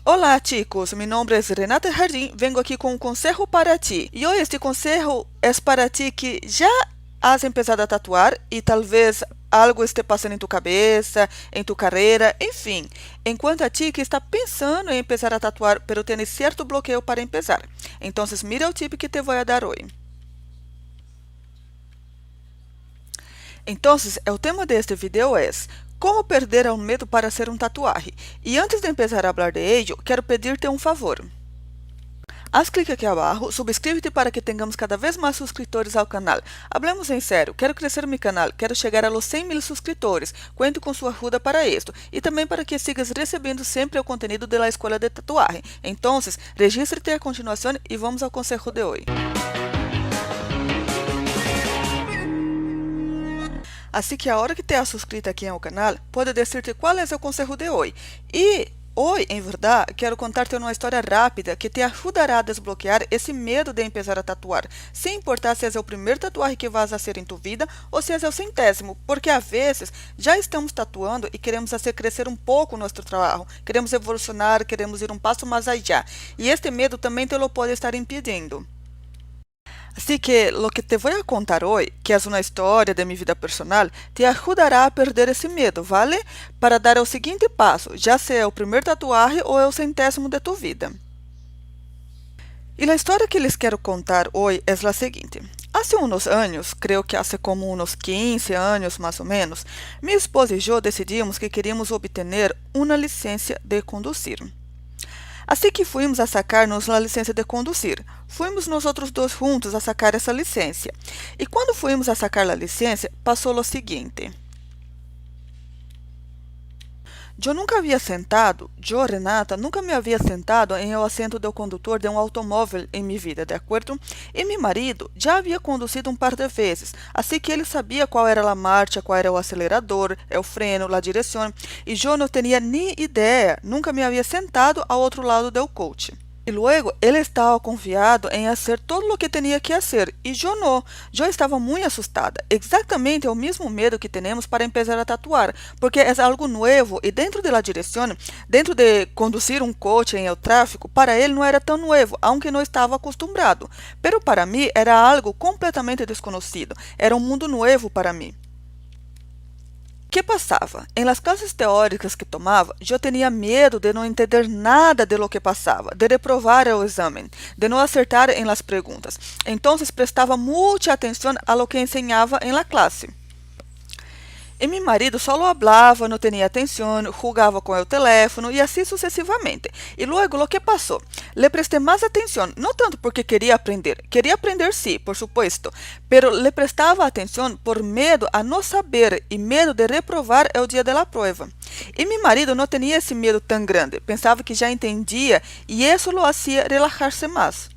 Olá, chicos. Mi nombre es Renata Jardín. Vengo aquí con un consejo para ti. Y hoy este consejo es para ti que ya has empezado a tatuar y tal vez algo esté passando em tu cabeça, em tu carreira, enfim. Enquanto a ti que está pensando em empezar a tatuar, pero tienes cierto bloqueio para empezar. Então, mira o tip que te vou a dar hoje. Então, o tema deste vídeo é como perder o medo para ser um tatuagem. E antes de empezar a falar de ello, quero pedir-te um favor. Haz clique aqui abaixo, subscríbete para que tenhamos cada vez mais subscritores ao canal. Hablemos em sério, quero crescer meu canal, quero chegar a los 100.000 subscritores. Cuento com sua ajuda para isto e também para que sigas recebendo sempre o conteúdo da Escola de Tatuagem. Então, registre-te a continuação e vamos ao conselho de hoje. Assim que a hora que te has suscrito aqui ao canal, pode dizer-te qual é o conselho de hoje. E hoje, em verdade, quero contar-te uma história rápida que te ajudará a desbloquear esse medo de começar a tatuar, sem importar se é o primeiro tatuagem que vas a fazer em tu vida ou se é o centésimo, porque às vezes já estamos tatuando e queremos fazer crescer um pouco nosso trabalho, queremos evolucionar, queremos ir um passo mais allá, e este medo também te lo pode estar impedindo. Así que lo que te voy a contar hoy, que es una historia de mi vida personal, te ayudará a perder ese miedo, ¿vale? Para dar el siguiente paso, ya sea el primer tatuaje o el centésimo de tu vida. Y la historia que les quiero contar hoy es la siguiente. Hace unos años, creo que hace como unos 15 años más o menos, mi esposa y yo decidimos que queríamos obtener una licencia de conducir. Assim que fomos a sacar-nos a licença de conduzir, fomos nós outros dois juntos a sacar essa licença. E quando fomos a sacar a licença, passou o seguinte. Renata, nunca me havia sentado em o assento do condutor de um automóvel em minha vida, de acordo? E meu marido já havia conduzido um par de vezes, assim que ele sabia qual era a marcha, qual era o acelerador, o freno, a direção, e eu não tinha nem ideia, nunca me havia sentado ao outro lado do coche. E logo, ele estava confiado em fazer todo o que tinha que fazer, e eu não. Eu estava muito assustada. Exatamente o mesmo medo que temos para começar a tatuar, porque é algo novo e dentro da direção, dentro de conduzir um coche em el tráfico, para ele não era tão novo, aunque não estava acostumbrado. Pero para mim era algo completamente desconhecido. Era um mundo novo para mim. O que passava? Em las classes teóricas que tomava, eu tinha medo de não entender nada de lo que passava, de reprovar o exame, de não acertar em las perguntas. Então, prestava muita atenção a lo que ensinava em la classe. E meu marido só falava, não tinha atenção, jogava com o teléfono e assim sucessivamente. E logo, o que passou? Le prestei mais atenção, não tanto porque queria aprender sim, por supuesto, pero le prestava atenção por medo a não saber e medo de reprovar o dia da prova. E meu marido não tinha esse medo tão grande, pensava que já entendia e isso lo hacía relajar-se mais.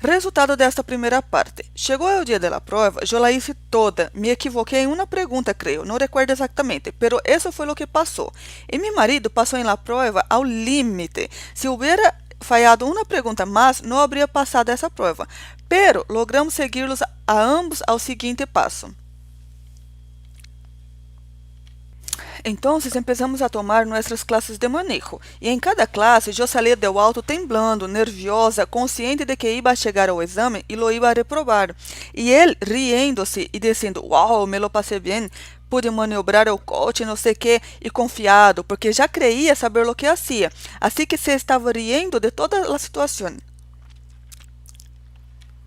Resultado desta primeira parte. Chegou o dia da prova, eu la hice toda. Me equivoquei em uma pergunta, creio. Não recuerdo exatamente, pero isso foi o que passou. E meu marido passou em la prova ao limite. Se hubiera falhado uma pergunta mais, não haveria passado essa prova. Pero logramos seguir-los a ambos ao seguinte passo. Então, começamos a tomar nossas classes de manejo, e em cada classe eu saía do alto temblando, nerviosa, consciente de que ia chegar ao exame e lo ia a reprovar. E ele riendo-se e dizendo, "Uau, me lo passei bem, pude maniobrar o coche, não sei que", e confiado, porque já creía saber o que hacía, assim que se estava riendo de toda a situação.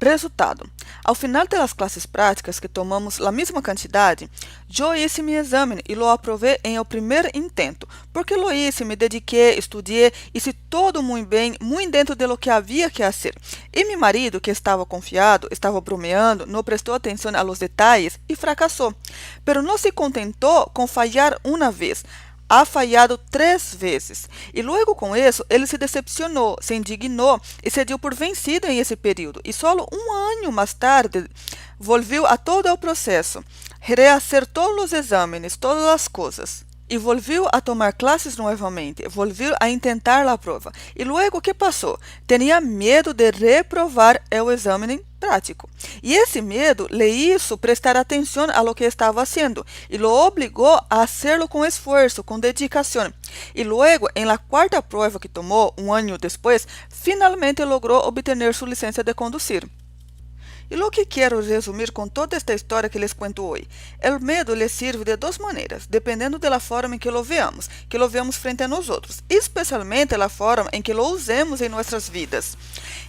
Resultado. Ao final das classes práticas que tomamos a mesma quantidade, eu hice meu exame e lo aprovei em o primeiro intento, porque lo hice, me dediquei, estudei, hice todo muito bem, muito dentro de lo que havia que fazer. E meu marido, que estava confiado, estava bromeando, não prestou atenção a los detalhes e fracassou. Pero não se contentou com falhar uma vez. Ha falhado 3 vezes. E logo com isso, ele se decepcionou, se indignou e se deu por vencido em esse período. E só um ano mais tarde, volviu a todo o processo, rehacer todos os exames, todas as coisas. y volvió a tomar clases nuevamente, volvió a intentar la prueba. Y luego, ¿qué pasó? Tenía miedo de reprobar el examen prático. Y ese miedo le hizo prestar atención a lo que estaba haciendo y lo obligó a hacerlo con esfuerzo, con dedicación. Y luego, en la cuarta prueba que tomó un año después, finalmente logró obtener su licencia de conducir. E o que quero resumir com toda esta história que les cuento hoje? O medo lhe sirve de duas maneiras, dependendo da forma em que lo vemos frente a nós outros, especialmente a forma em que lo usemos em nossas vidas.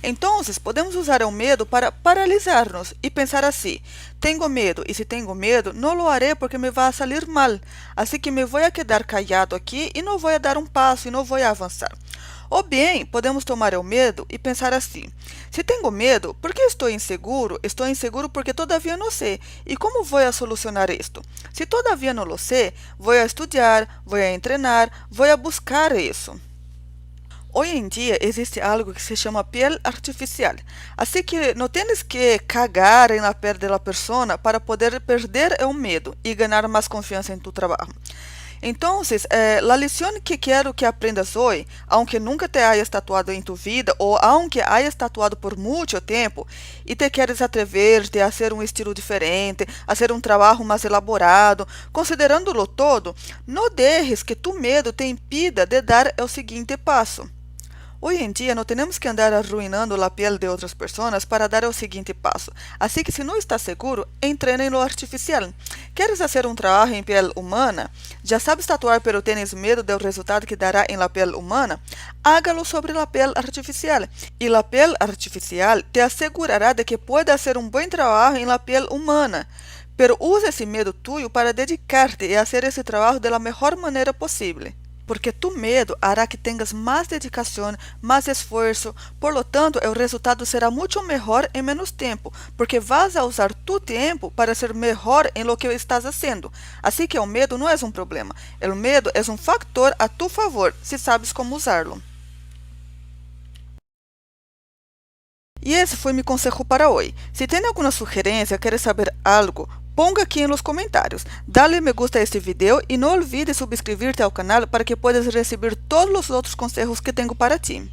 Então, podemos usar o medo para paralisar-nos e pensar assim: tenho medo, e se tenho medo, não lo haré porque me vai sair mal, assim que me vou a quedar callado aqui e não vou a dar um passo e não vou a avançar. Ou bem, podemos tomar o medo e pensar assim: se tenho medo, por que estou inseguro? Estou inseguro porque todavia não sei. E como vou a solucionar isto? Se todavia não lo sei, vou a estudar, vou a treinar, vou a buscar isso. Hoje em dia existe algo que se chama piel artificial, assim que não tens que cagar na pele da pessoa para poder perder o medo e ganhar mais confiança em tu trabalho. Então, a lição que quero que aprendas hoje, aunque nunca te hayas tatuado em tu vida ou aunque hayas tatuado por muito tempo e te queres atrever-te a fazer um estilo diferente, a fazer um trabalho mais elaborado, considerando-lo todo, não deixes que tu medo te impida de dar o seguinte passo. Hoje em dia não temos que andar arruinando a pele de outras pessoas para dar o seguinte passo. Assim que se não estás seguro, entrena em lo artificial. Queres fazer um trabalho em pele humana? Já sabes tatuar, pero tens medo do resultado que dará em la pele humana? Hágalo sobre la pele artificial. E la pele artificial te assegurará de que puedas fazer um bom trabalho em la pele humana. Pero usa esse medo tuyo para dedicar-te a fazer esse trabalho da melhor maneira possível. Porque tu medo hará que tenhas mais dedicação, mais esforço, por lo tanto, o resultado será muito melhor em menos tempo, porque vas a usar tu tempo para ser melhor em lo que estás haciendo. Assim que o medo não é um problema, o medo é um factor a tu favor, se sabes como usá-lo. E esse foi meu conselho para hoje. Se tem alguma sugerência, quer saber algo, ponga aqui nos comentários. Dale me gusta a este video e não olvides subscrever-te ao canal para que puedas receber todos os outros conselhos que tenho para ti.